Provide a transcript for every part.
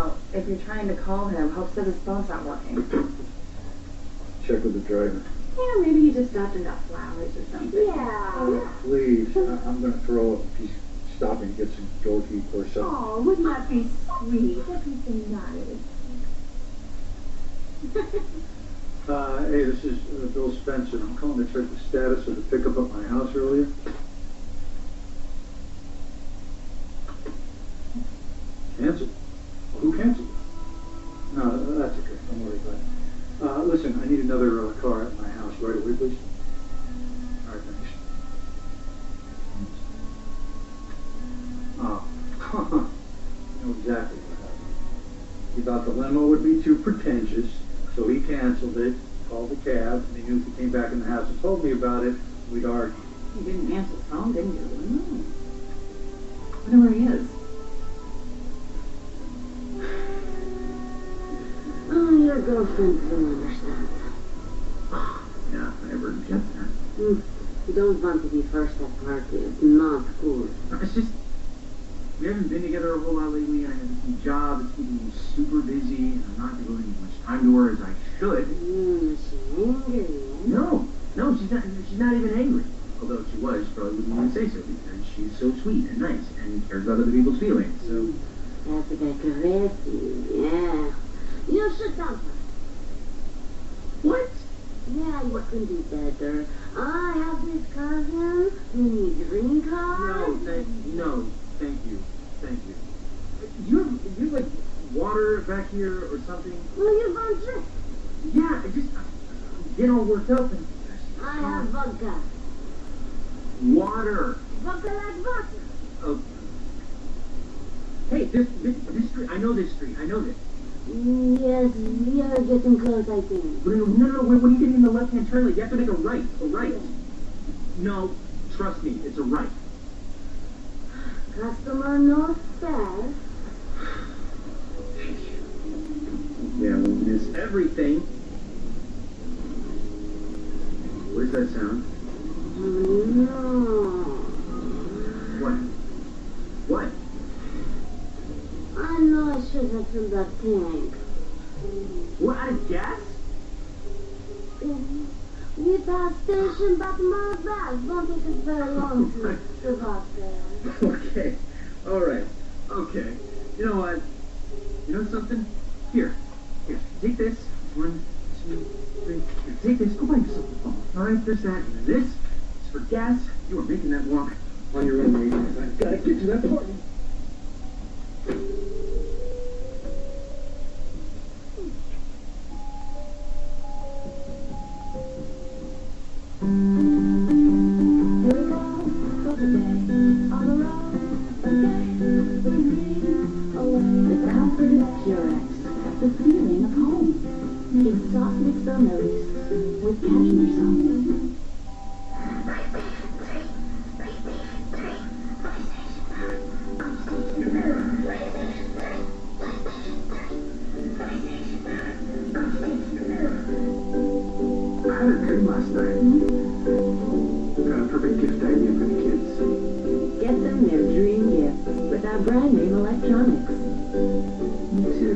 Well, if you're trying to call him, Hope said his phone's not working. Check with the driver. Yeah, maybe he just stopped and got flowers or something. Yeah. Oh, please, I'm going to throw up if he's stopping to get some doorkeep or something. Oh, wouldn't that be sweet? That'd be so nice. Hey, this is Bill Spencer. I'm calling to check the status of the pickup at my house earlier. Canceled? Well, who canceled it? No, that's okay. Don't worry about it. Listen, I need another car at my house right away, please. All right, thanks. Oh, you know exactly what happened. He thought the limo would be too pretentious, so he canceled it, called the cab, and he knew if he came back in the house and told me about it, we'd argue. You didn't answer the phone, didn't you? No. I wonder where he is. Oh, your girlfriend still understands. Yeah, I never get there. You don't want to be first at party. It's not cool. It's just, we haven't been together a whole lot lately. I have this new job. It's keeping me super busy, and I'm not devoting as much time to her as I should. She's angry. No, she's not even angry. Although if she was, she probably wouldn't even say so, because she's so sweet and nice and cares about other people's feelings. So That's aggressive, yeah. You should tell her. what? Yeah, you can do better. I have this cousin who needs green card. No, thank you. Do you have like water back here or something? Well, you're going to drink. Yeah, I get all worked up and I have vodka. water. Vodka like vodka. Oh. Hey, this street. I know this street. I know this. Yes, we are getting close, I think. No. When you get in the left-hand turn lane, you have to make a right. A right. No, trust me, it's a right. Customer no says. Yeah, we'll miss everything. What does that sound? No. What? I know I should have filled that tank. What, out of gas? We passed station about a mile back. Won't take us very long to walk there. Okay. All right. Okay. You know what? You know something? Here. Take this. 1, 2, 3. Here, take this. Go buy yourself a phone. All right, there's that. And this is for gas. You are making that walk on your own, mate. I've got to get to that point. The feeling of home. It's soft mix melodies with cashmere songs. I had a dream last night. Got a perfect gift idea for the kids. Get them their dream gift with our brand name electronics. Me too.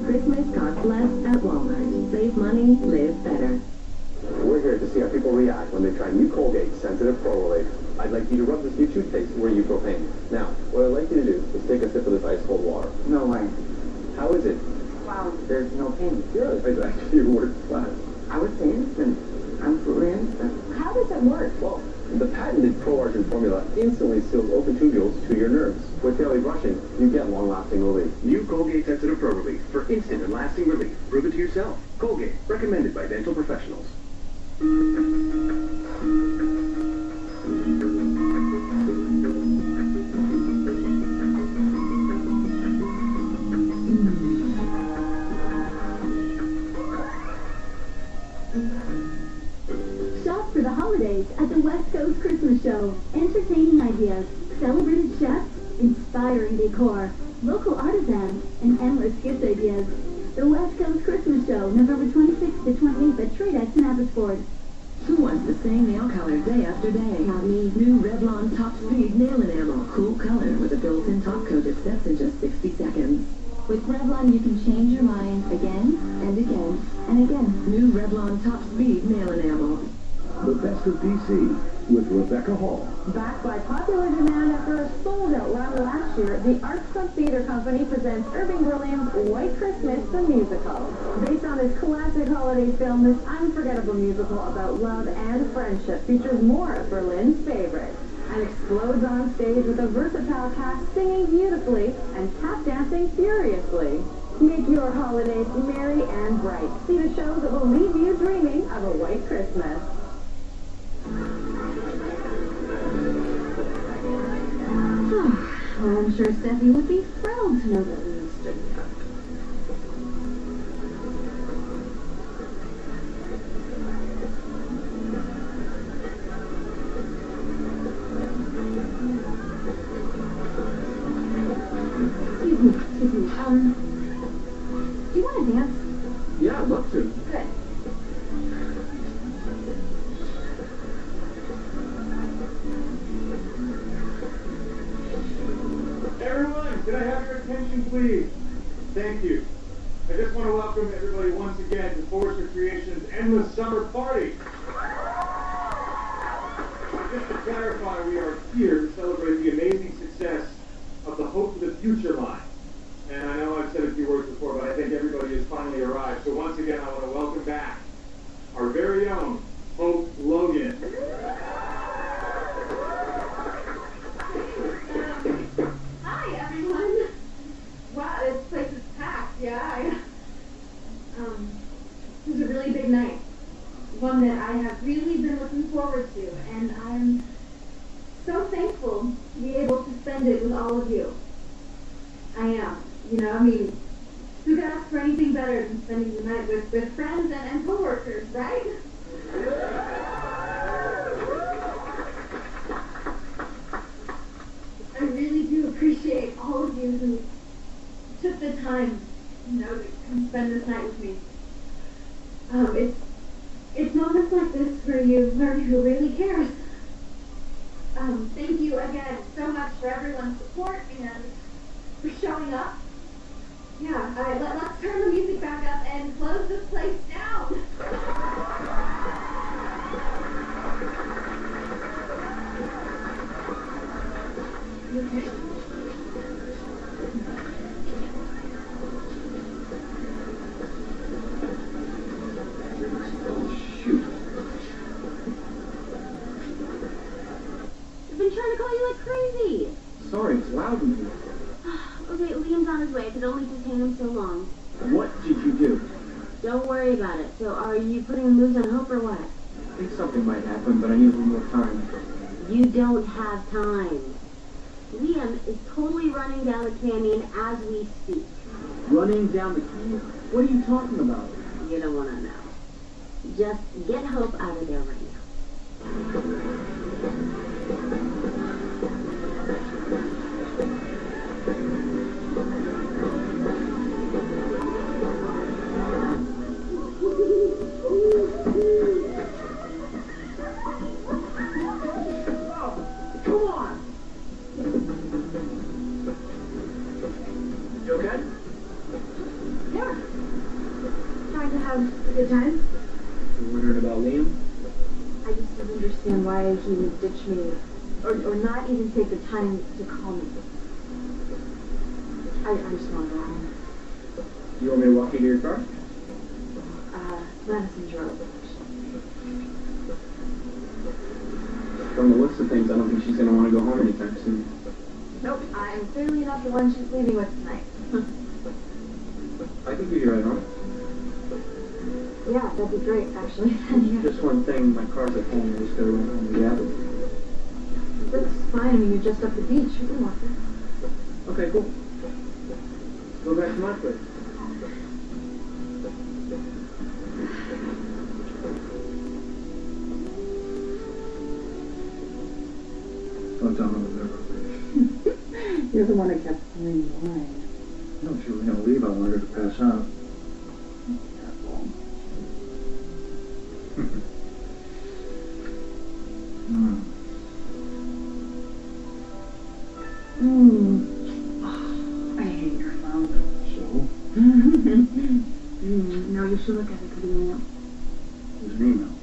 Christmas costs less at Walmart. Save money, live better. We're here to see how people react when they try new Colgate Sensitive Pro Relief. I'd like you to rub this new toothpaste where you feel pain. Now, what I'd like you to do is take a sip of this ice cold water. No way. How is it? Wow, there's no pain. Good. It's actually worked fine. I was innocent. I'm fully innocent. How does it work? Well, the patented ProArgent formula instantly seals open tubules to your nerves. With daily brushing, you get long-lasting relief. New Colgate Sensitive Pro Relief for instant and lasting relief. Prove it to yourself. Colgate, recommended by dental professionals. Shop for the holidays at the West Coast Christmas Show. Entertaining ideas, celebrated chefs, inspiring decor, local artisans, and endless gift ideas. The West Coast Christmas Show, November 26th to 28th at Trade X in Abbotsford. Who wants the same nail color day after day? Not me. New Revlon Top Speed Nail Enamel. Cool color with a built-in top coat that sets in just 60 seconds. With Revlon, you can change your mind again and again and again. New Revlon Top Speed Nail Enamel. The Best of DC with Rebecca Hall. Backed by popular demand after a sold-out run last year, the Arts Club Theater Company presents Irving Berlin's White Christmas, the musical. Based on his classic holiday film, this unforgettable musical about love and friendship features more of Berlin's favorites and explodes on stage with a versatile cast singing beautifully and tap dancing furiously. Make your holidays merry and bright. See the show that will leave you dreaming of a white Christmas. Well, I'm sure Steffi would be thrilled to know that we stood up. Excuse me. Do you want to dance? Yeah, I'd love to. Good. Everyone, can I have your attention, please? Thank you. I just want to welcome everybody once again to Forrester Creations' Endless Summer Party. Just to clarify, we are here to celebrate the amazing success of the Hope for the Future line. And I know I've said a few words before, but I think everybody has finally arrived. So once again, I want to welcome back our very own Hope Logan. Hi, everyone. Wow, this place is packed. Yeah, this is a really big night. One that I have really been looking forward to, and I'm so thankful to be able to spend it with all of you. I am. You know, I mean, who could ask for anything better than spending the night with friends and coworkers, right? I really do appreciate all of you who took the time, you know, to come spend this night with me. It's moments like this where you learn who really cares. Thank you again so much for everyone's support and for showing up. Yeah, all right, let's turn the music back up and close this place down. Okay. I've been trying to call you like crazy. Sorry, it's loud in here. Okay, Liam's on his way. It could only detain him so long. What did you do? Don't worry about it. So are you putting the moves on hope or what? I think something might happen, but I need a little more time. You don't have time. Liam is totally running down the canyon as we speak. Running down the canyon? What are you talking about? You don't want to know. Just get Hope out of there right now. Come on! You okay? Yeah. Trying to have a good time. You wondering about Liam? I just don't understand why he would ditch me, or not even take the time to call me. I just want to go home. You want me to walk you to your car? Madison drove. From the looks of things, I don't think she's going to want to go home anytime soon. Nope, I'm clearly not the one she's leaving with tonight. I think we can ride home. Yeah, that'd be great, actually. Yeah. Just one thing, my car's at home. I just got to run home and grab it. That's fine. I mean, you're just up the beach. You can walk there. Okay, cool. Go back to my place. Don't tell me we'll never leave. You're the one that kept pouring wine. No, if she was going to leave, I wanted her to pass out. I hate your phone. So? No, you should look at it because you know. There's an email.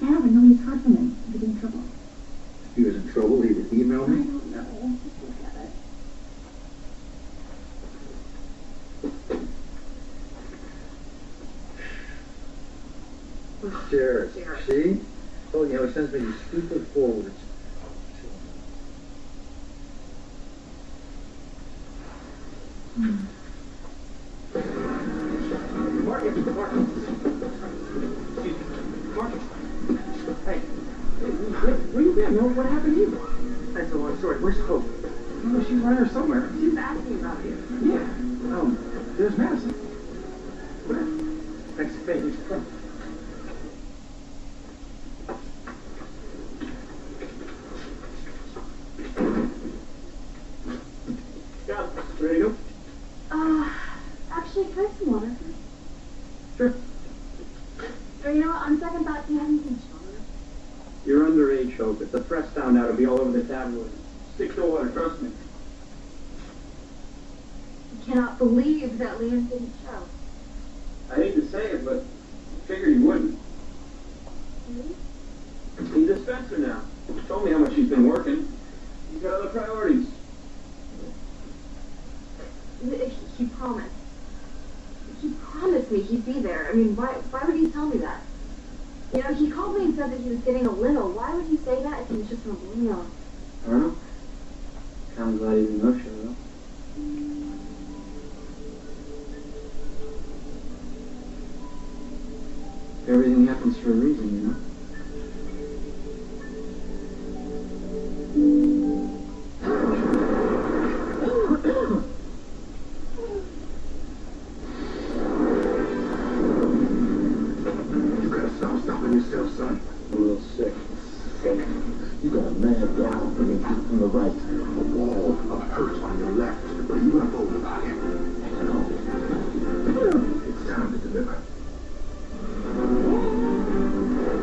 Yeah, but nobody's heard from him. He's in trouble. If he was in trouble, he would email I me? don't know. Just look at it. Jared. See? Oh, you know, it sends me these stupid forwards. Marcus. Excuse me. Marcus. Hey. Where you been? What happened to you? That's a long story. Where's Hope? Oh, she's around here somewhere. She's asking about you. Yeah. There's Madison. Where? Thanks. Hey, who's from? Yeah, ready to go? Actually, can I have some water? Sure. Or you know what, on second thought, can you have anything stronger? You're underage, Hope. If the press found out, it'll be all over the tabloids. Stick to water, trust me. I cannot believe that Liam didn't show. I hate to say it, but I figured you wouldn't. Really? He's a Spencer now. He told me how much he's been working. He's got other priorities. He promised. He promised me he'd be there. I mean, why would he tell me that? You know, he called me and said that he was getting a limo. Why would he say that if he was just going to blow me off? I don't know. Kind of glad he didn't no show, though. Everything happens for a reason, you know? You gotta stop stopping yourself, son. I'm a little sick. You got a mad dog bringing heat from the right, a wall of hurt on your left, but you ain't bold about it. Hang on. It's time to deliver.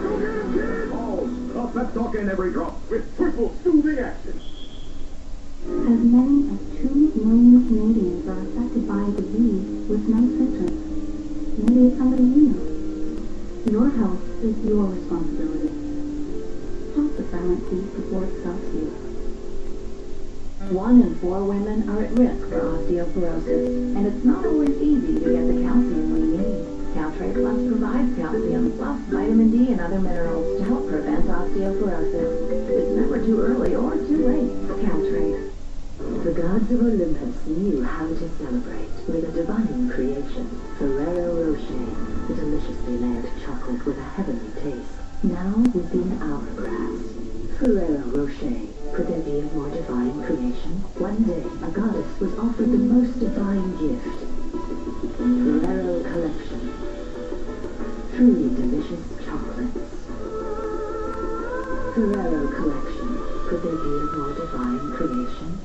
Go get him, kid! Balls! A pep talk in every drop with triple soothing action. As many as 2 million Canadians are affected by a disease with no symptoms. Maybe it's somebody you know. Your health is your responsibility. Stop the silent thief before it stops you. 1 in 4 women are at risk for osteoporosis, and it's not always easy to get the calcium we need. Caltrate Plus provides calcium, plus vitamin D and other minerals to help prevent osteoporosis. It's never too early or too late. Caltrate. The gods of Olympus knew how to celebrate with a divine creation, Ferrero Rocher, the deliciously layered chocolate with a heavenly taste. Now within our grasp, Ferrero Rocher, could there be a more divine creation? One day, a goddess was offered the most divine gift. Ferrero Collection. Truly delicious chocolates. Ferrero Collection. Could there be a more divine creation?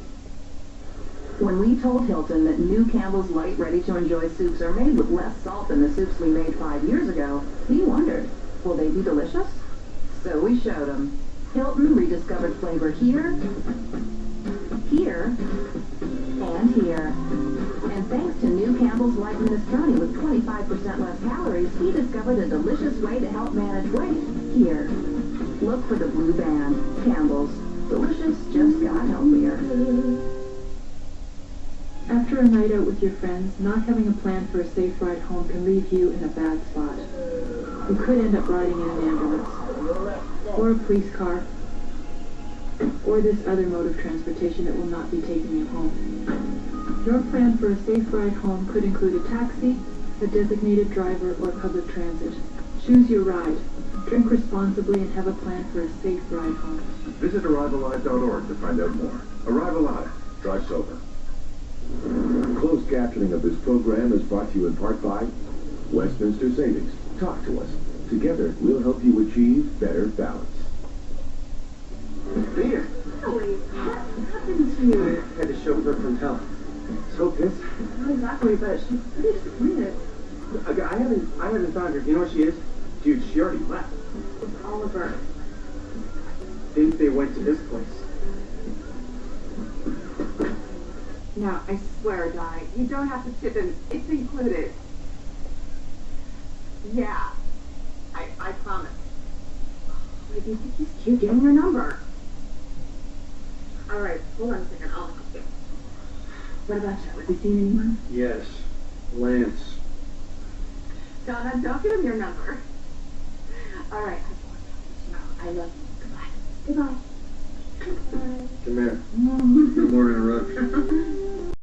When we told Hilton that new Campbell's Light ready-to-enjoy soups are made with less salt than the soups we made 5 years ago, he wondered, will they be delicious? So we showed him. Hilton rediscovered flavor here, here, and here. And thanks to new Campbell's Light Minestrone with 25% less calories, he discovered a delicious way to help manage weight. Here. Look for the blue band. Campbell's. Delicious just got healthier. After a night out with your friends, not having a plan for a safe ride home can leave you in a bad spot. You could end up riding in an ambulance, or a police car, or this other mode of transportation that will not be taking you home. Your plan for a safe ride home could include a taxi, a designated driver, or public transit. Choose your ride. Drink responsibly and have a plan for a safe ride home. Visit ArriveAlive.org to find out more. Arrive Alive. Drive sober. Closed captioning of this program is brought to you in part by Westminster Savings. Talk to us. Together, we'll help you achieve better balance. Peter! Holy, what happened to you? I had to chauffeur from hell. So pissed. Not exactly, but she's pretty disappointed. I haven't found her. You know where she is? Dude, she already left. With Oliver. think they went to this place. No, I swear, Di, you don't have to tip him. It's included. Yeah, I promise. Wait, you think he's cute? Give him your number. All right, hold on a second. I'll help you. What about you? Has he seen anyone? Yes, Lance. Donna, don't give him your number. All right, I love you. Goodbye. Goodbye. Come here. No more interruptions.